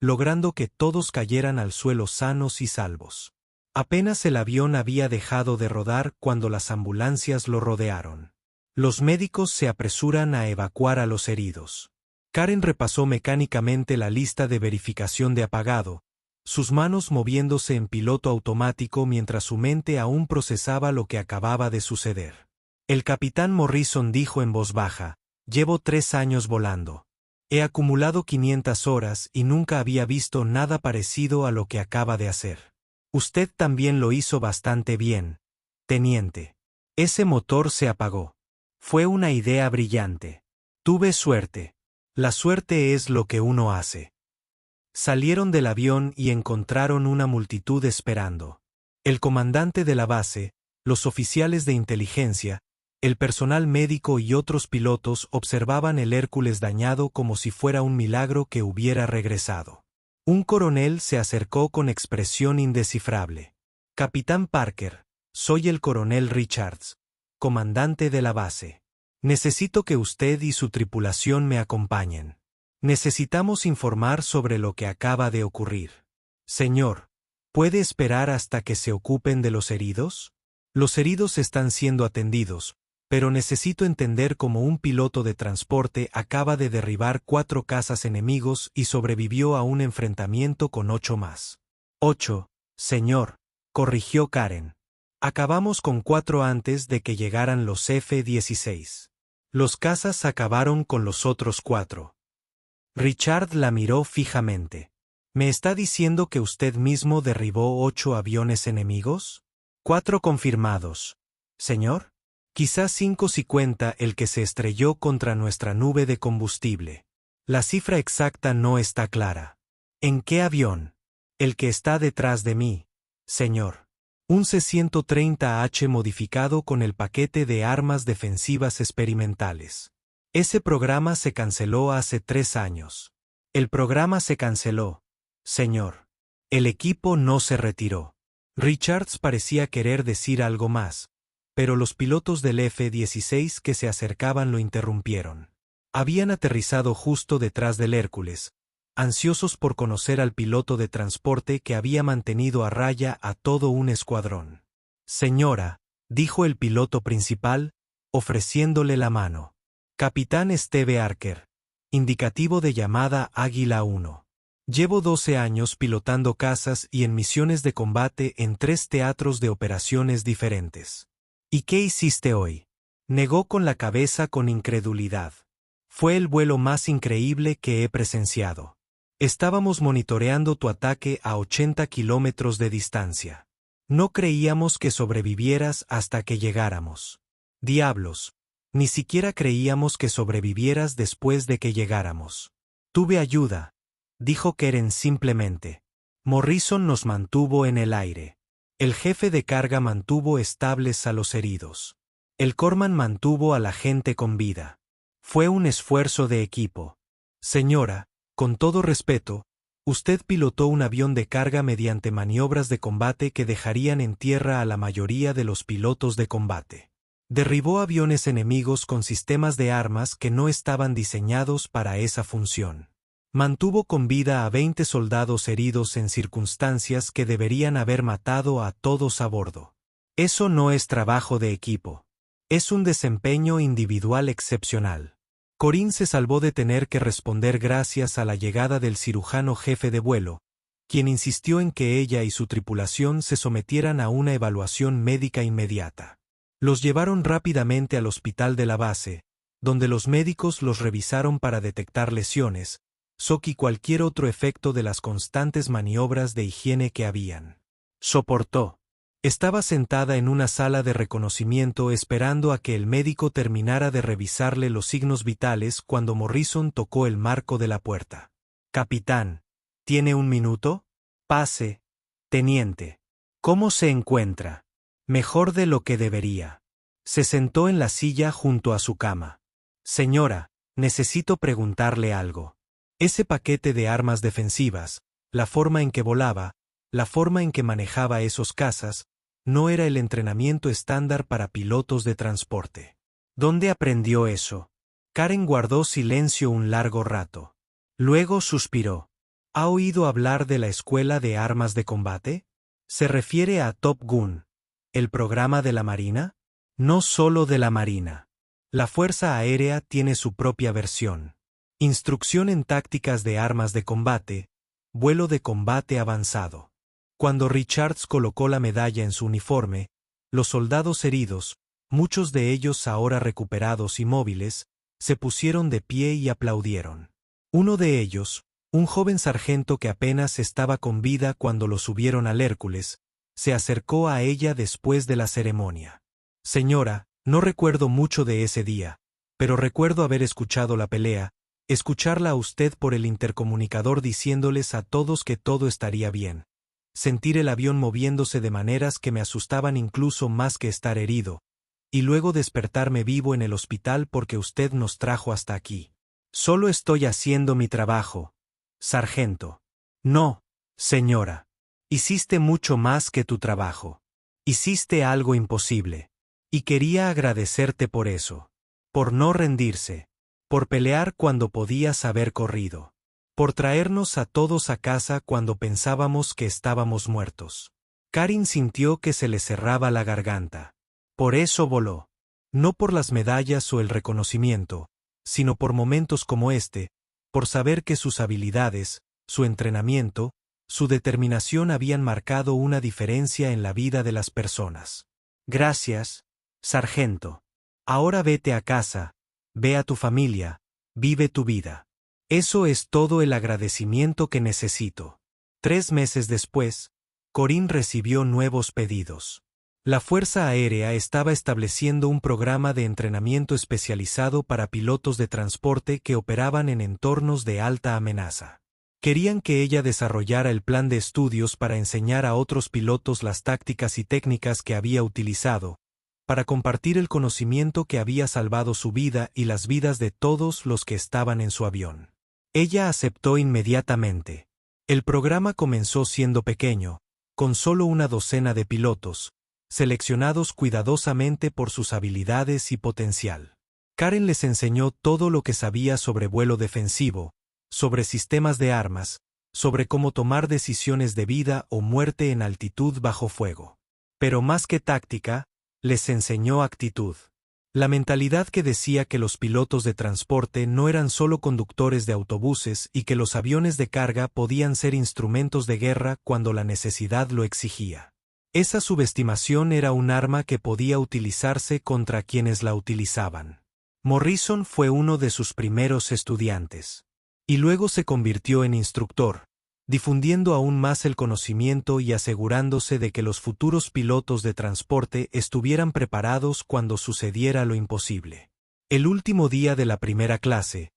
logrando que todos cayeran al suelo sanos y salvos. Apenas el avión había dejado de rodar cuando las ambulancias lo rodearon. Los médicos se apresuran a evacuar a los heridos. Karen repasó mecánicamente la lista de verificación de apagado, sus manos moviéndose en piloto automático mientras su mente aún procesaba lo que acababa de suceder. El capitán Morrison dijo en voz baja: «Llevo 3 años volando. He acumulado 500 horas y nunca había visto nada parecido a lo que acaba de hacer. Usted también lo hizo bastante bien, teniente. Ese motor se apagó. Fue una idea brillante. Tuve suerte. La suerte es lo que uno hace». Salieron del avión y encontraron una multitud esperando. El comandante de la base, los oficiales de inteligencia, el personal médico y otros pilotos observaban el Hércules dañado como si fuera un milagro que hubiera regresado. Un coronel se acercó con expresión indescifrable. «Capitán Parker, soy el coronel Richards, comandante de la base. Necesito que usted y su tripulación me acompañen. Necesitamos informar sobre lo que acaba de ocurrir». «Señor, ¿puede esperar hasta que se ocupen de los heridos? Los heridos están siendo atendidos, pero necesito entender cómo un piloto de transporte acaba de derribar 4 cazas enemigos y sobrevivió a un enfrentamiento con 8 más». «8, señor», corrigió Karen. «Acabamos con 4 antes de que llegaran los F-16. Los cazas acabaron con los otros 4. Richard la miró fijamente. «¿Me está diciendo que usted mismo derribó 8 aviones enemigos?» «4 confirmados, señor. Quizás 5 si cuenta el que se estrelló contra nuestra nube de combustible. La cifra exacta no está clara». «¿En qué avión?» «El que está detrás de mí, señor. Un C-130H modificado con el paquete de armas defensivas experimentales. Ese programa se canceló hace 3 años. El programa se canceló, señor. El equipo no se retiró». Richards parecía querer decir algo más, pero los pilotos del F-16 que se acercaban lo interrumpieron. Habían aterrizado justo detrás del Hércules, ansiosos por conocer al piloto de transporte que había mantenido a raya a todo un escuadrón. «Señora», dijo el piloto principal, ofreciéndole la mano. «Capitán Steve Archer, indicativo de llamada Águila 1. Llevo 12 años pilotando cazas y en misiones de combate en 3 teatros de operaciones diferentes». «¿Y qué hiciste hoy?», negó con la cabeza con incredulidad. «Fue el vuelo más increíble que he presenciado. Estábamos monitoreando tu ataque a 80 kilómetros de distancia. No creíamos que sobrevivieras hasta que llegáramos. Diablos, ni siquiera creíamos que sobrevivieras después de que llegáramos. Tuve ayuda», dijo Karen simplemente. «Morrison nos mantuvo en el aire. El jefe de carga mantuvo estables a los heridos. El corpsman mantuvo a la gente con vida. Fue un esfuerzo de equipo. Señora, con todo respeto, usted pilotó un avión de carga mediante maniobras de combate que dejarían en tierra a la mayoría de los pilotos de combate. Derribó aviones enemigos con sistemas de armas que no estaban diseñados para esa función. Mantuvo con vida a 20 soldados heridos en circunstancias que deberían haber matado a todos a bordo. Eso no es trabajo de equipo. Es un desempeño individual excepcional». Corinne se salvó de tener que responder gracias a la llegada del cirujano jefe de vuelo, quien insistió en que ella y su tripulación se sometieran a una evaluación médica inmediata. Los llevaron rápidamente al hospital de la base, donde los médicos los revisaron para detectar lesiones, shock y cualquier otro efecto de las constantes maniobras de higiene que habían. Soportó. Estaba sentada en una sala de reconocimiento esperando a que el médico terminara de revisarle los signos vitales cuando Morrison tocó el marco de la puerta. «Capitán, ¿tiene un minuto? Pase, teniente. ¿Cómo se encuentra?» «Mejor de lo que debería». Se sentó en la silla junto a su cama. «Señora, necesito preguntarle algo. Ese paquete de armas defensivas, la forma en que volaba, la forma en que manejaba esos cazas, no era el entrenamiento estándar para pilotos de transporte. ¿Dónde aprendió eso?» Karen guardó silencio un largo rato. Luego suspiró. «¿Ha oído hablar de la Escuela de Armas de Combate? ¿Se refiere a Top Gun, el programa de la Marina? No solo de la Marina. La Fuerza Aérea tiene su propia versión. Instrucción en tácticas de armas de combate, vuelo de combate avanzado». Cuando Richards colocó la medalla en su uniforme, los soldados heridos, muchos de ellos ahora recuperados y móviles, se pusieron de pie y aplaudieron. Uno de ellos, un joven sargento que apenas estaba con vida cuando lo subieron al Hércules, se acercó a ella después de la ceremonia. «Señora, no recuerdo mucho de ese día, pero recuerdo haber escuchado la pelea, escucharla a usted por el intercomunicador diciéndoles a todos que todo estaría bien. Sentir el avión moviéndose de maneras que me asustaban incluso más que estar herido, y luego despertarme vivo en el hospital porque usted nos trajo hasta aquí. Solo estoy haciendo mi trabajo, sargento». «No, señora. Hiciste mucho más que tu trabajo. Hiciste algo imposible. Y quería agradecerte por eso. Por no rendirse. Por pelear cuando podías haber corrido. Por traernos a todos a casa cuando pensábamos que estábamos muertos». Karen sintió que se le cerraba la garganta. Por eso voló. No por las medallas o el reconocimiento, sino por momentos como este, por saber que sus habilidades, su entrenamiento, su determinación habían marcado una diferencia en la vida de las personas. «Gracias, sargento. Ahora vete a casa, ve a tu familia, vive tu vida. Eso es todo el agradecimiento que necesito». 3 meses después, Corinne recibió nuevos pedidos. La Fuerza Aérea estaba estableciendo un programa de entrenamiento especializado para pilotos de transporte que operaban en entornos de alta amenaza. Querían que ella desarrollara el plan de estudios para enseñar a otros pilotos las tácticas y técnicas que había utilizado, para compartir el conocimiento que había salvado su vida y las vidas de todos los que estaban en su avión. Ella aceptó inmediatamente. El programa comenzó siendo pequeño, con solo una docena de pilotos, seleccionados cuidadosamente por sus habilidades y potencial. Karen les enseñó todo lo que sabía sobre vuelo defensivo, sobre sistemas de armas, sobre cómo tomar decisiones de vida o muerte en altitud bajo fuego. Pero más que táctica, les enseñó actitud. La mentalidad que decía que los pilotos de transporte no eran solo conductores de autobuses y que los aviones de carga podían ser instrumentos de guerra cuando la necesidad lo exigía. Esa subestimación era un arma que podía utilizarse contra quienes la utilizaban. Morrison fue uno de sus primeros estudiantes. Y luego se convirtió en instructor, difundiendo aún más el conocimiento y asegurándose de que los futuros pilotos de transporte estuvieran preparados cuando sucediera lo imposible. El último día de la primera clase,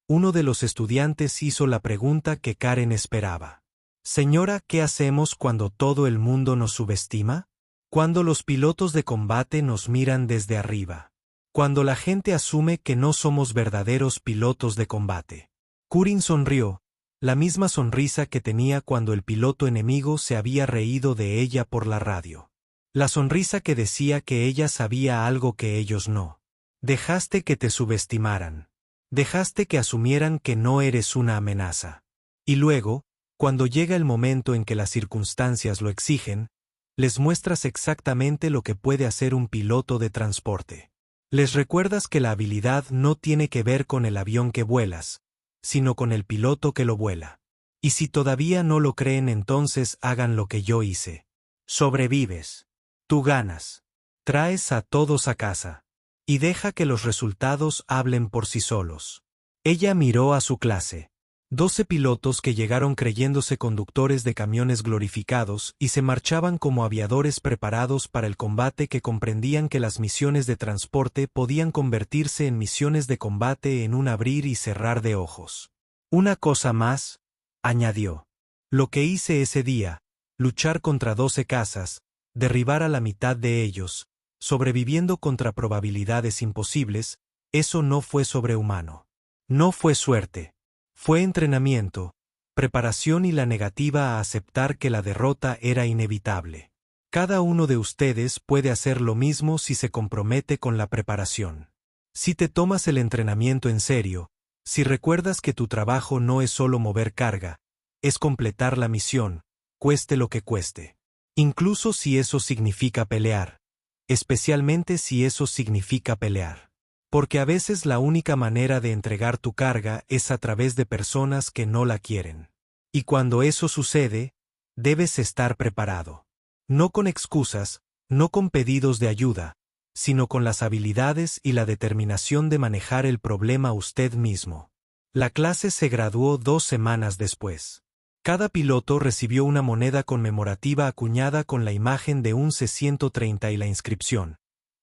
uno de los estudiantes hizo la pregunta que Karen esperaba. «Señora, ¿qué hacemos cuando todo el mundo nos subestima? Cuando los pilotos de combate nos miran desde arriba. Cuando la gente asume que no somos verdaderos pilotos de combate». Corinne sonrió, la misma sonrisa que tenía cuando el piloto enemigo se había reído de ella por la radio. La sonrisa que decía que ella sabía algo que ellos no. Dejaste que te subestimaran. Dejaste que asumieran que no eres una amenaza. Y luego, cuando llega el momento en que las circunstancias lo exigen, les muestras exactamente lo que puede hacer un piloto de transporte. Les recuerdas que la habilidad no tiene que ver con el avión que vuelas, sino con el piloto que lo vuela. Y si todavía no lo creen, entonces hagan lo que yo hice. Sobrevives. Tú ganas. Traes a todos a casa. Y deja que los resultados hablen por sí solos. Ella miró a su clase. 12 pilotos que llegaron creyéndose conductores de camiones glorificados y se marchaban como aviadores preparados para el combate, que comprendían que las misiones de transporte podían convertirse en misiones de combate en un abrir y cerrar de ojos. Una cosa más, añadió. Lo que hice ese día, luchar contra 12 cazas, derribar a la mitad de ellos, sobreviviendo contra probabilidades imposibles, eso no fue sobrehumano. No fue suerte. Fue entrenamiento, preparación y la negativa a aceptar que la derrota era inevitable. Cada uno de ustedes puede hacer lo mismo si se compromete con la preparación. Si te tomas el entrenamiento en serio, si recuerdas que tu trabajo no es solo mover carga, es completar la misión, cueste lo que cueste. Incluso si eso significa pelear. Especialmente si eso significa pelear. Porque a veces la única manera de entregar tu carga es a través de personas que no la quieren. Y cuando eso sucede, debes estar preparado. No con excusas, no con pedidos de ayuda, sino con las habilidades y la determinación de manejar el problema usted mismo. La clase se graduó 2 semanas después. Cada piloto recibió una moneda conmemorativa acuñada con la imagen de un C-130 y la inscripción: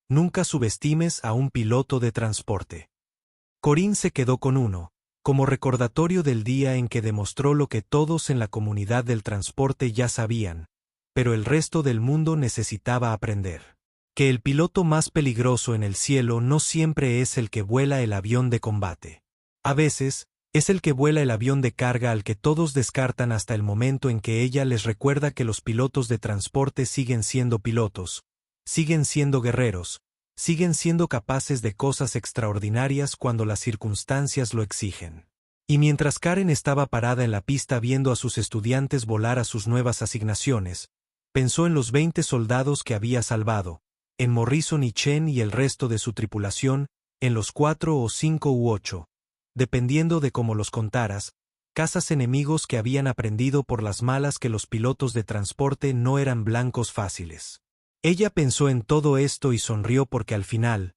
nunca subestimes a un piloto de transporte. Corinne se quedó con uno, como recordatorio del día en que demostró lo que todos en la comunidad del transporte ya sabían, pero el resto del mundo necesitaba aprender. Que el piloto más peligroso en el cielo no siempre es el que vuela el avión de combate. A veces, es el que vuela el avión de carga al que todos descartan hasta el momento en que ella les recuerda que los pilotos de transporte siguen siendo pilotos, siguen siendo guerreros, siguen siendo capaces de cosas extraordinarias cuando las circunstancias lo exigen. Y mientras Karen estaba parada en la pista viendo a sus estudiantes volar a sus nuevas asignaciones, pensó en los 20 soldados que había salvado, en Morrison y Chen y el resto de su tripulación, en los 4 o 5 u 8, dependiendo de cómo los contaras, cazas enemigos que habían aprendido por las malas que los pilotos de transporte no eran blancos fáciles. Ella pensó en todo esto y sonrió porque al final,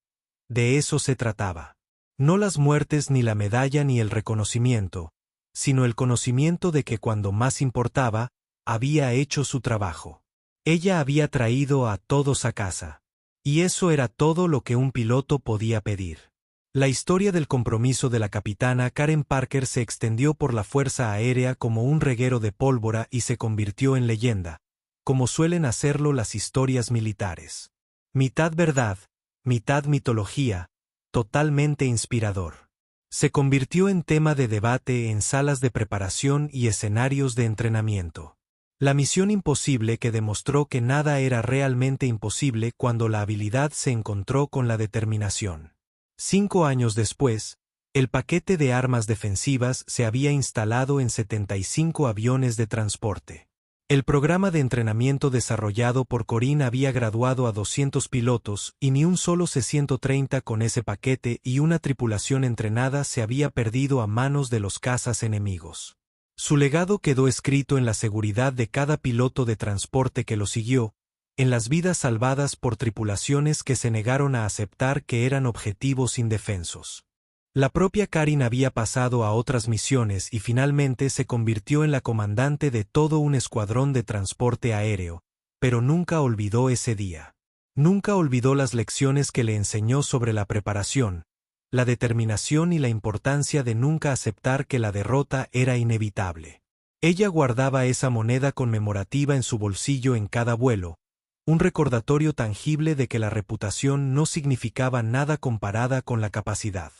de eso se trataba. No las muertes ni la medalla ni el reconocimiento, sino el conocimiento de que cuando más importaba, había hecho su trabajo. Ella había traído a todos a casa. Y eso era todo lo que un piloto podía pedir. La historia del compromiso de la capitana Karen Parker se extendió por la Fuerza Aérea como un reguero de pólvora y se convirtió en leyenda, como suelen hacerlo las historias militares. Mitad verdad, mitad mitología, totalmente inspirador. Se convirtió en tema de debate en salas de preparación y escenarios de entrenamiento. La misión imposible que demostró que nada era realmente imposible cuando la habilidad se encontró con la determinación. 5 años después, el paquete de armas defensivas se había instalado en 75 aviones de transporte. El programa de entrenamiento desarrollado por Corinne había graduado a 200 pilotos y ni un solo C-130 con ese paquete y una tripulación entrenada se había perdido a manos de los cazas enemigos. Su legado quedó escrito en la seguridad de cada piloto de transporte que lo siguió, en las vidas salvadas por tripulaciones que se negaron a aceptar que eran objetivos indefensos. La propia Karen había pasado a otras misiones y finalmente se convirtió en la comandante de todo un escuadrón de transporte aéreo, pero nunca olvidó ese día. Nunca olvidó las lecciones que le enseñó sobre la preparación, la determinación y la importancia de nunca aceptar que la derrota era inevitable. Ella guardaba esa moneda conmemorativa en su bolsillo en cada vuelo, un recordatorio tangible de que la reputación no significaba nada comparada con la capacidad.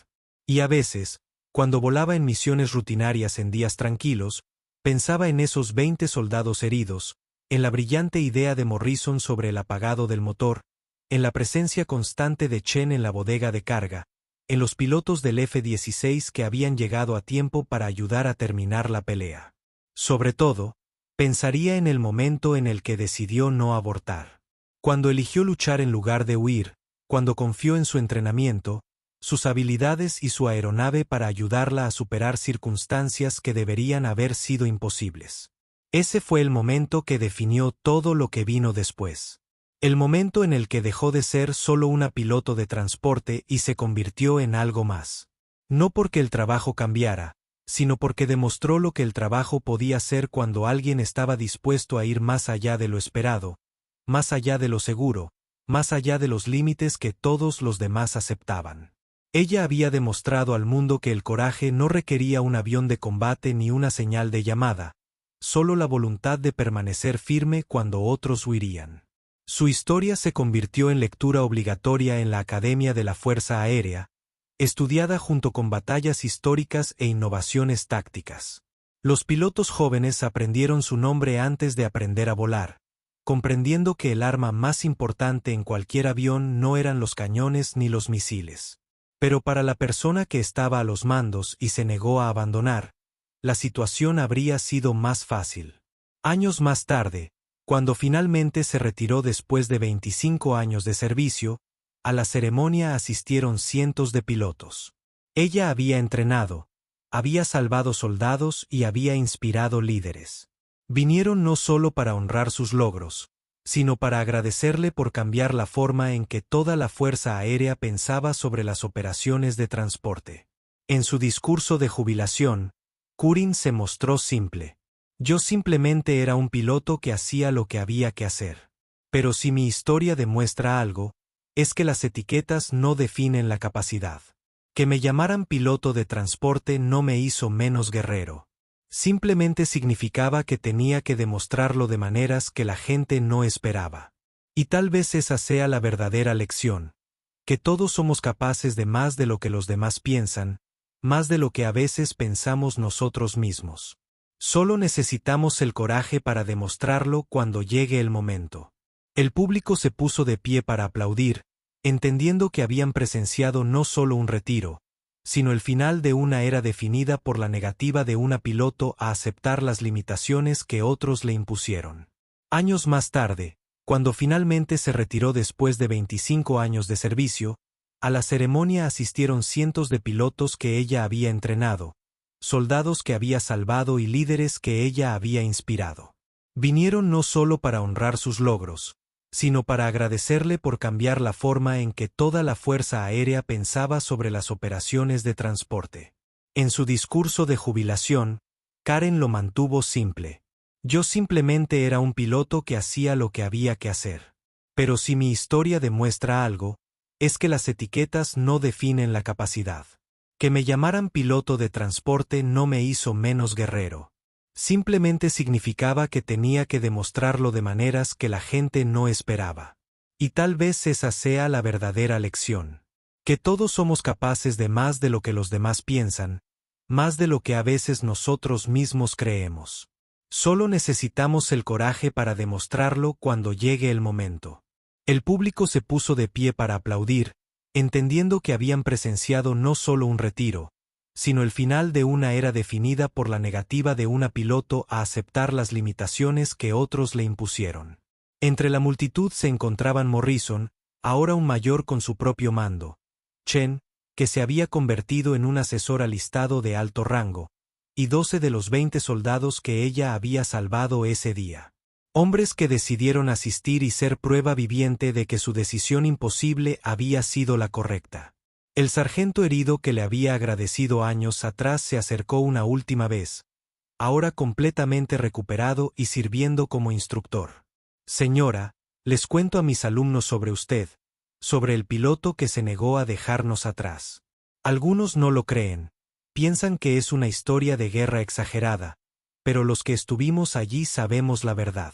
Y a veces, cuando volaba en misiones rutinarias en días tranquilos, pensaba en esos 20 soldados heridos, en la brillante idea de Morrison sobre el apagado del motor, en la presencia constante de Chen en la bodega de carga, en los pilotos del F-16 que habían llegado a tiempo para ayudar a terminar la pelea. Sobre todo, pensaría en el momento en el que decidió no abortar. Cuando eligió luchar en lugar de huir, cuando confió en su entrenamiento, sus habilidades y su aeronave para ayudarla a superar circunstancias que deberían haber sido imposibles. Ese fue el momento que definió todo lo que vino después. El momento en el que dejó de ser solo una piloto de transporte y se convirtió en algo más. No porque el trabajo cambiara, sino porque demostró lo que el trabajo podía ser cuando alguien estaba dispuesto a ir más allá de lo esperado, más allá de lo seguro, más allá de los límites que todos los demás aceptaban. Ella había demostrado al mundo que el coraje no requería un avión de combate ni una señal de llamada, solo la voluntad de permanecer firme cuando otros huirían. Su historia se convirtió en lectura obligatoria en la Academia de la Fuerza Aérea, estudiada junto con batallas históricas e innovaciones tácticas. Los pilotos jóvenes aprendieron su nombre antes de aprender a volar, comprendiendo que el arma más importante en cualquier avión no eran los cañones ni los misiles. Pero para la persona que estaba a los mandos y se negó a abandonar, la situación habría sido más fácil. Años más tarde, cuando finalmente se retiró después de 25 años de servicio, a la ceremonia asistieron cientos de pilotos. Ella había entrenado, había salvado soldados y había inspirado líderes. Vinieron no solo para honrar sus logros, sino para agradecerle por cambiar la forma en que toda la Fuerza Aérea pensaba sobre las operaciones de transporte. En su discurso de jubilación, Curtin se mostró simple. Yo simplemente era un piloto que hacía lo que había que hacer. Pero si mi historia demuestra algo, es que las etiquetas no definen la capacidad. Que me llamaran piloto de transporte no me hizo menos guerrero. Simplemente significaba que tenía que demostrarlo de maneras que la gente no esperaba. Y tal vez esa sea la verdadera lección, que todos somos capaces de más de lo que los demás piensan, más de lo que a veces pensamos nosotros mismos. Solo necesitamos el coraje para demostrarlo cuando llegue el momento. El público se puso de pie para aplaudir, entendiendo que habían presenciado no solo un retiro, sino el final de una era definida por la negativa de una piloto a aceptar las limitaciones que otros le impusieron. Años más tarde, cuando finalmente se retiró después de 25 años de servicio, a la ceremonia asistieron cientos de pilotos que ella había entrenado, soldados que había salvado y líderes que ella había inspirado. Vinieron no solo para honrar sus logros, sino para agradecerle por cambiar la forma en que toda la Fuerza Aérea pensaba sobre las operaciones de transporte. En su discurso de jubilación, Karen lo mantuvo simple. Yo simplemente era un piloto que hacía lo que había que hacer. Pero si mi historia demuestra algo, es que las etiquetas no definen la capacidad. Que me llamaran piloto de transporte no me hizo menos guerrero. Simplemente significaba que tenía que demostrarlo de maneras que la gente no esperaba. Y tal vez esa sea la verdadera lección. Que todos somos capaces de más de lo que los demás piensan, más de lo que a veces nosotros mismos creemos. Solo necesitamos el coraje para demostrarlo cuando llegue el momento. El público se puso de pie para aplaudir, entendiendo que habían presenciado no solo un retiro, sino el final de una era definida por la negativa de una piloto a aceptar las limitaciones que otros le impusieron. Entre la multitud se encontraban Morrison, ahora un mayor con su propio mando, Chen, que se había convertido en un asesor alistado de alto rango, y 12 de los 20 soldados que ella había salvado ese día. Hombres que decidieron asistir y ser prueba viviente de que su decisión imposible había sido la correcta. El sargento herido que le había agradecido años atrás se acercó una última vez, ahora completamente recuperado y sirviendo como instructor. Señora, les cuento a mis alumnos sobre usted, sobre el piloto que se negó a dejarnos atrás. Algunos no lo creen, piensan que es una historia de guerra exagerada, pero los que estuvimos allí sabemos la verdad.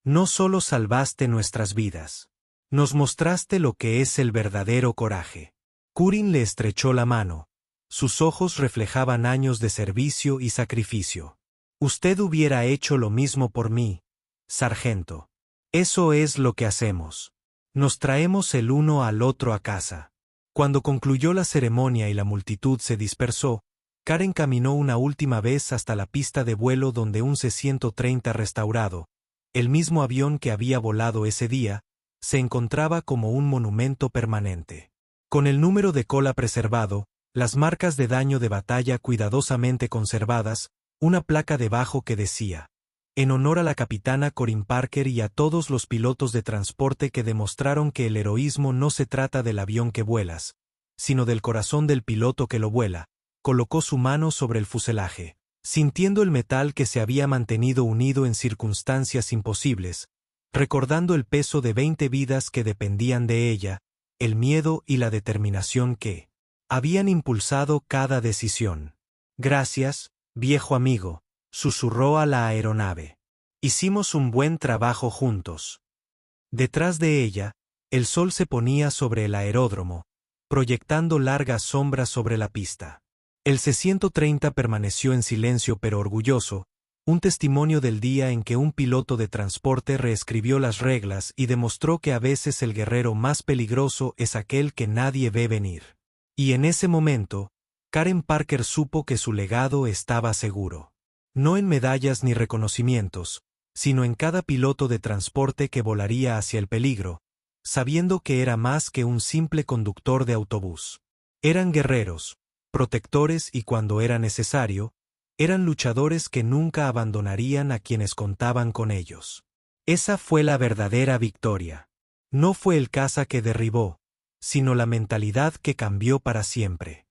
No solo salvaste nuestras vidas, nos mostraste lo que es el verdadero coraje. Curtin le estrechó la mano. Sus ojos reflejaban años de servicio y sacrificio. Usted hubiera hecho lo mismo por mí, sargento. Eso es lo que hacemos. Nos traemos el uno al otro a casa. Cuando concluyó la ceremonia y la multitud se dispersó, Karen caminó una última vez hasta la pista de vuelo donde un C-130 restaurado, el mismo avión que había volado ese día, se encontraba como un monumento permanente. Con el número de cola preservado, las marcas de daño de batalla cuidadosamente conservadas, una placa debajo que decía, en honor a la capitana Corinne Parker y a todos los pilotos de transporte que demostraron que el heroísmo no se trata del avión que vuelas, sino del corazón del piloto que lo vuela. colocó su mano sobre el fuselaje. Sintiendo el metal que se había mantenido unido en circunstancias imposibles, recordando el peso de 20 vidas que dependían de ella, el miedo y la determinación que habían impulsado cada decisión. «Gracias, viejo amigo», susurró a la aeronave. «Hicimos un buen trabajo juntos». Detrás de ella, el sol se ponía sobre el aeródromo, proyectando largas sombras sobre la pista. El C-130 permaneció en silencio pero orgulloso, un testimonio del día en que un piloto de transporte reescribió las reglas y demostró que a veces el guerrero más peligroso es aquel que nadie ve venir. Y en ese momento, Karen Parker supo que su legado estaba seguro. No en medallas ni reconocimientos, sino en cada piloto de transporte que volaría hacia el peligro, sabiendo que era más que un simple conductor de autobús. Eran guerreros, protectores y cuando era necesario, eran luchadores que nunca abandonarían a quienes contaban con ellos. Esa fue la verdadera victoria. No fue el caza que derribó, sino la mentalidad que cambió para siempre.